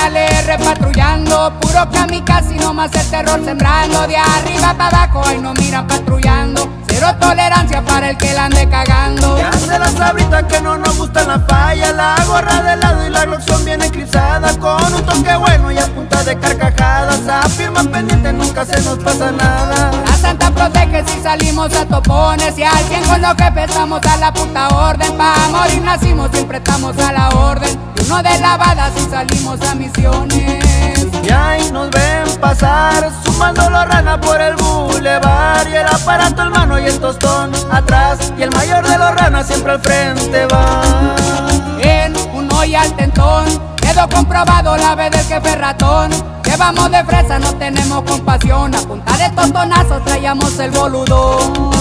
LR patrullando, puro kamikaze y nomás el terror sembrando. De arriba para abajo, ahí nos miran patrullando. Cero tolerancia para el que la ande cagando. Ya se la sabrita que no nos gusta la falla. La gorra de lado y la Glock son bien eclipsadas. Con un toque bueno y a punta de carcajadas. Afirma pendiente, nunca se nos pasa nada. La santa protege si salimos a topones. Y al 100 con los jefes estamos a la puta orden. Pa' morir nacimos, siempre estamos a la orden. Y uno de lavada si salimos a misiones. Y ahí nos ven pasar, sumando los ranas por el bulevar. Y el aparato en mano y el tostón atrás. Y el mayor de los ranas siempre al frente va. En uno y al tentón, quedó comprobado la vez del jefe ratón. Que vamos de fresa, no tenemos compasión. A punta de tostonazos traíamos el boludón.